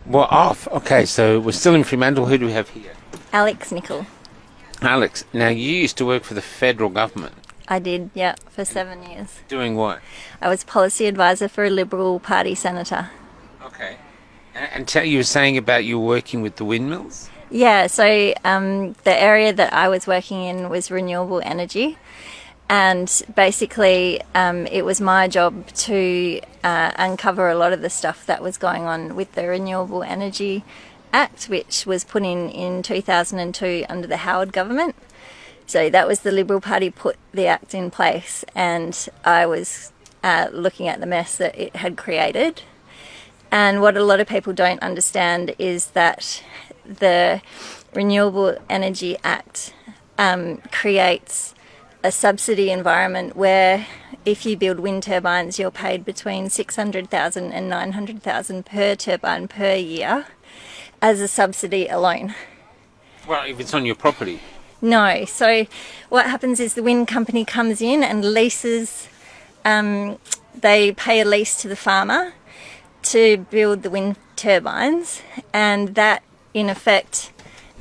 Well, off. Okay, so we're still in Fremantle. Who do we have here? Alex Nicol. Alex, now you used to work for the federal government. I did, yeah, for 7 years. Doing what? I was policy advisor for a Liberal Party senator. Okay. And you were saying about you working with the windmills? Yeah, so the area that I was working in was renewable energy. And basically, it was my job to uncover a lot of the stuff that was going on with the Renewable Energy Act, which was put in 2002 under the Howard government. So that was the Liberal Party put the act in place, and I was looking at the mess that it had created. And what a lot of people don't understand is that the Renewable Energy Act creates a subsidy environment where if you build wind turbines, you're paid between $600,000 and $900,000 per turbine per year as a subsidy alone. Well, if it's on your property. No. So what happens is the wind company comes in and leases, they pay a lease to the farmer to build the wind turbines, and that in effect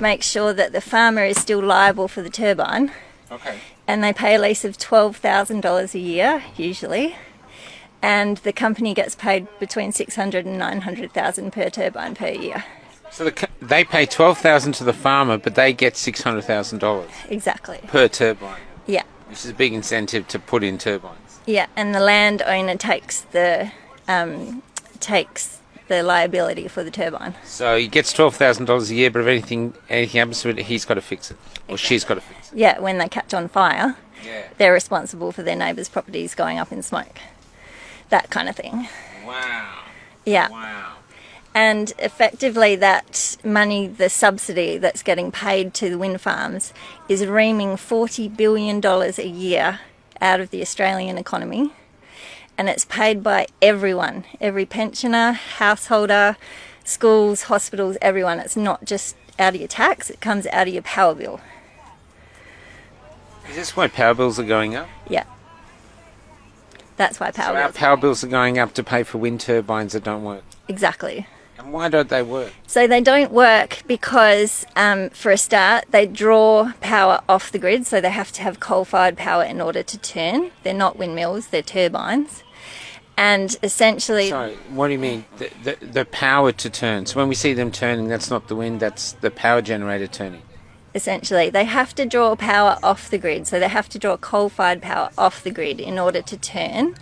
makes sure that the farmer is still liable for the turbine. Okay. And they pay a lease of $12,000 a year, usually, and the company gets paid between $600,000 and $900,000 per turbine per year. So they pay $12,000 to the farmer, but they get $600,000 Exactly. per turbine. Yeah. Which is a big incentive to put in turbines. Yeah, and the landowner takes the liability for the turbine. So he gets $12,000 a year, but if anything happens to it, he's got to fix it, or she's got to fix it. Yeah, when they catch on fire, they're responsible for their neighbours' properties going up in smoke. That kind of thing. Wow. Yeah. Wow. And effectively that money, the subsidy that's getting paid to the wind farms, is reaming $40 billion a year out of the Australian economy. And it's paid by everyone, every pensioner, householder, schools, hospitals, everyone. It's not just out of your tax, it comes out of your power bill. Is this why power bills are going up? Yeah. That's why power bills. Our power bills are going up to pay for wind turbines that don't work. Exactly. And why don't they work? So they don't work because, for a start, they draw power off the grid, so they have to have coal-fired power in order to turn. They're not windmills, they're turbines. And essentially... Sorry, what do you mean? The power to turn. So when we see them turning, that's not the wind, that's the power generator turning. Essentially, they have to draw power off the grid, so they have to draw coal-fired power off the grid in order to turn.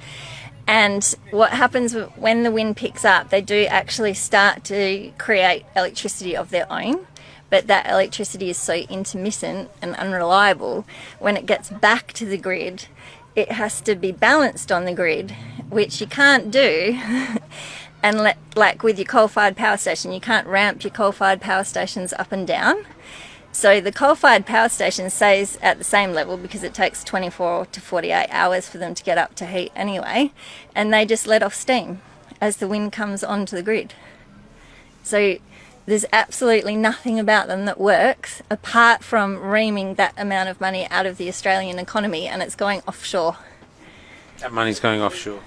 And what happens when the wind picks up, they do actually start to create electricity of their own, but that electricity is so intermittent and unreliable, when it gets back to the grid, it has to be balanced on the grid, which you can't do. And like with your coal-fired power station, you can't ramp your coal-fired power stations up and down. So the coal-fired power station stays at the same level because it takes 24 to 48 hours for them to get up to heat anyway, and they just let off steam as the wind comes onto the grid. So there's absolutely nothing about them that works apart from reaming that amount of money out of the Australian economy, and it's going offshore. That money's going offshore.